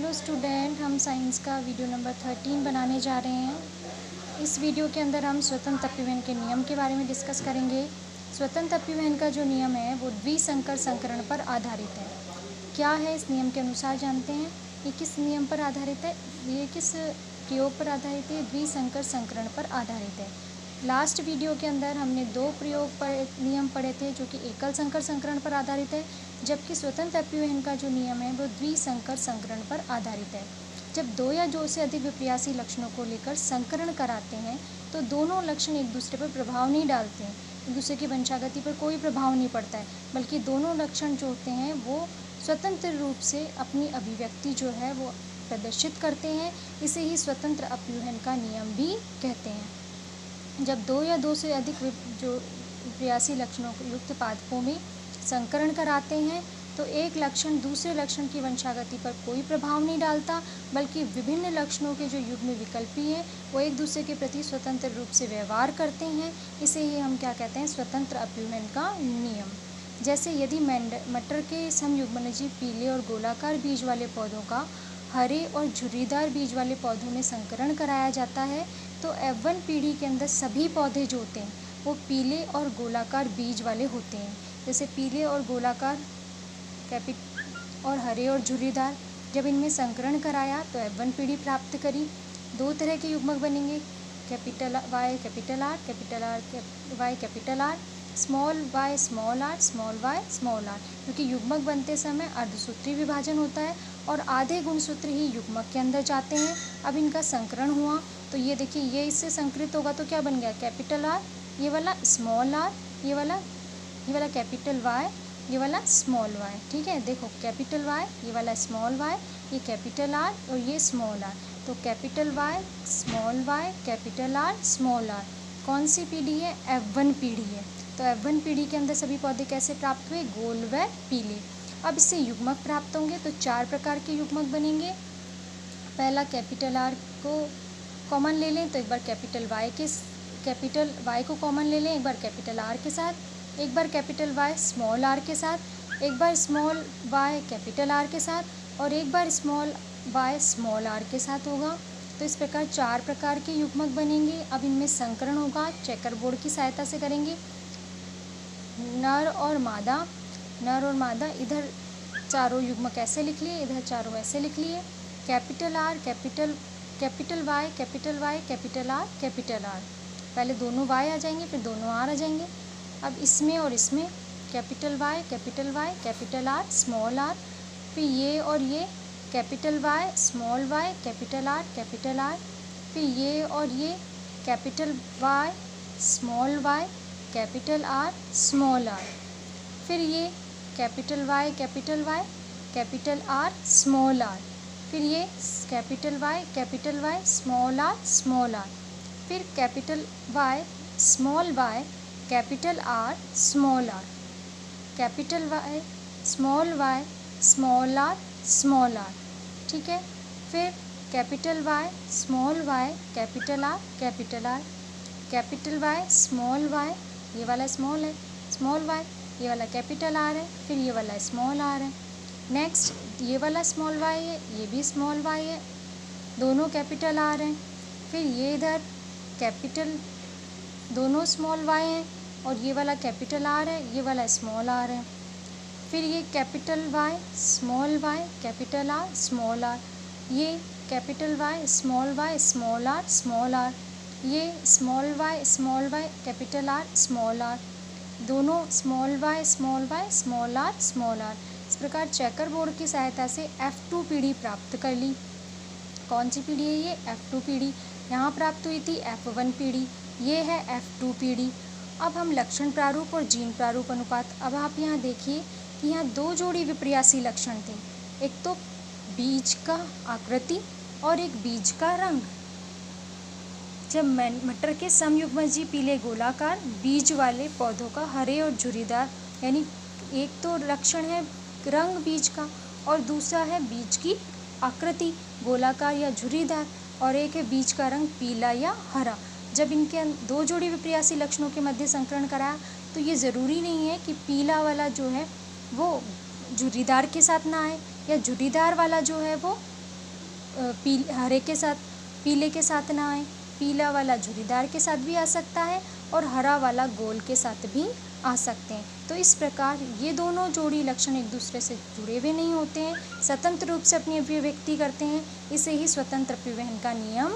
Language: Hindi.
हेलो स्टूडेंट, हम साइंस का वीडियो नंबर 13 बनाने जा रहे हैं। इस वीडियो के अंदर हम स्वतंत्र अपव्ययन के नियम के बारे में डिस्कस करेंगे। स्वतंत्र अपव्ययन का जो नियम है वो द्विसंकर संकरण पर आधारित है। क्या है इस नियम के अनुसार जानते हैं। ये किस नियम पर आधारित है, ये किस प्रयोग पर आधारित है। द्विसंकर संकरण पर आधारित है। लास्ट वीडियो के अंदर हमने दो प्रयोग पर नियम पढ़े थे जो कि एकल संकर संकरण पर आधारित है, जबकि स्वतंत्र अपव्ययन का जो नियम है वो द्विसंकर संकरण पर आधारित है। जब दो या दो से अधिक विपर्यासी लक्षणों को लेकर संकरण कराते हैं तो दोनों लक्षण एक दूसरे पर प्रभाव नहीं डालते हैं, एक दूसरे की वंशागति पर कोई प्रभाव नहीं पड़ता है, बल्कि दोनों लक्षण जो होते हैं वो स्वतंत्र रूप से अपनी अभिव्यक्ति जो है वो प्रदर्शित करते हैं। इसे ही स्वतंत्र अपव्ययन का नियम भी कहते हैं। जब दो या दो से अधिक जो विपर्यासी लक्षणों युक्त पादपों में संकरण कराते हैं तो एक लक्षण दूसरे लक्षण की वंशागति पर कोई प्रभाव नहीं डालता, बल्कि विभिन्न लक्षणों के जो युग्म विकल्पी हैं वो एक दूसरे के प्रति स्वतंत्र रूप से व्यवहार करते हैं। इसे ही हम क्या कहते हैं, स्वतंत्र अपव्ययन का नियम। जैसे यदि मटर के समयुग्मनजीव पीले और गोलाकार बीज वाले पौधों का हरे और झुर्रीदार बीज वाले पौधों में संकरण कराया जाता है तो F1 पीढ़ी के अंदर सभी पौधे जो होते हैं वो पीले और गोलाकार बीज वाले होते हैं। जैसे पीले और गोलाकार और हरे और झुर्रीदार, जब इनमें संकरण कराया तो F1 पीढ़ी प्राप्त करी। दो तरह के युग्मक बनेंगे, capital Y capital R, capital R Y capital R, small y small r, small y small r, क्योंकि युग्मक बनते समय अर्धसूत्री विभाजन होता है और आधे गुणसूत्र ही युग्मक के अंदर जाते हैं। अब इनका संकरण हुआ तो ये देखिए, ये इससे संकरित होगा तो क्या बन गया, कैपिटल R, ये वाला स्मॉल r, ये वाला कैपिटल Y, ये वाला स्मॉल y। ठीक है, देखो कैपिटल Y, ये वाला स्मॉल y, ये कैपिटल R और ये स्मॉल r। तो capital Y small y capital R small r कौन सी पीढ़ी है, F1 पीढ़ी है। तो F1 पीढ़ी के अंदर सभी पौधे कैसे प्राप्त हुए, गोल व पीले। अब इससे युग्मक प्राप्त होंगे तो चार प्रकार के युग्मक बनेंगे। पहला कैपिटल R को कॉमन ले लें तो एक बार कैपिटल Y को कॉमन ले लें, एक बार कैपिटल R के साथ, एक बार कैपिटल Y स्मॉल r के साथ, एक बार स्मॉल y कैपिटल R के साथ और एक बार स्मॉल y स्मॉल r के साथ होगा। तो इस प्रकार चार प्रकार के युग्मक बनेंगे। अब इनमें संकरण होगा, चेकर बोर्ड की सहायता से करेंगे। नर और मादा, इधर चारों युग्मक ऐसे लिख लिए, इधर चारों ऐसे लिख लिए। Capital R capital Y capital Y capital R capital R, पहले दोनों y आ जाएंगे फिर दोनों r आ जाएंगे। अब इसमें और इसमें capital Y capital R small r, फिर ये और ये capital Y small y capital R, फिर ये और ये capital Y small y capital R small r, फिर ये capital Y capital R small r, फिर ये कैपिटल Y स्मॉल r, फिर capital Y small y capital R small r, capital Y small y small r। ठीक है, फिर capital Y small y capital R, capital Y small y, ये वाला स्मॉल है, स्मॉल y, ये वाला कैपिटल R है, फिर ये वाला स्मॉल r है। नेक्स्ट ये वाला स्मॉल y है, ये भी स्मॉल y है, दोनों कैपिटल R हैं। फिर ये इधर कैपिटल, दोनों स्मॉल y हैं और ये वाला कैपिटल R है, ये वाला स्मॉल r है। फिर ये capital Y small y capital R small r, ये capital Y small r small r, ये small y capital R small r, दोनों small y small r small r। इस प्रकार चेकर बोर्ड की सहायता से F2 पीढ़ी प्राप्त कर ली। कौन सी पीढ़ी है ये, F2 पीढ़ी। यहाँ प्राप्त हुई थी F1 पीढ़ी, ये है F2 पीढ़ी। अब हम लक्षण प्रारूप और जीन प्रारूप अनुपात, अब आप यहाँ देखिए कि यहाँ दो जोड़ी विपर्यासी लक्षण थे, एक तो बीज का आकृति और एक बीज का रंग। जब मटर के समयुग्मजीव पीले गोलाकार बीज वाले पौधों का हरे और झुर्रीदार, यानी एक तो लक्षण है रंग बीज का और दूसरा है बीज की आकृति गोलाकार या झुर्रीदार, और एक है बीज का रंग पीला या हरा। जब इनके दो जोड़ी विपर्यासी लक्षणों के मध्य संकरण कराया तो ये ज़रूरी नहीं है कि पीला वाला जो है वो झुर्रीदार के साथ ना आए या झुर्रीदार वाला जो है वो हरे के साथ पीले के साथ ना आए, पीला वाला झुर्रीदार के साथ भी आ सकता है और हरा वाला गोल के साथ भी आ सकते हैं। तो इस प्रकार ये दोनों जोड़ी लक्षण एक दूसरे से जुड़े हुए नहीं होते हैं, स्वतंत्र रूप से अपनी अभिव्यक्ति करते हैं। इसे ही स्वतंत्र अभिव्यंजन का नियम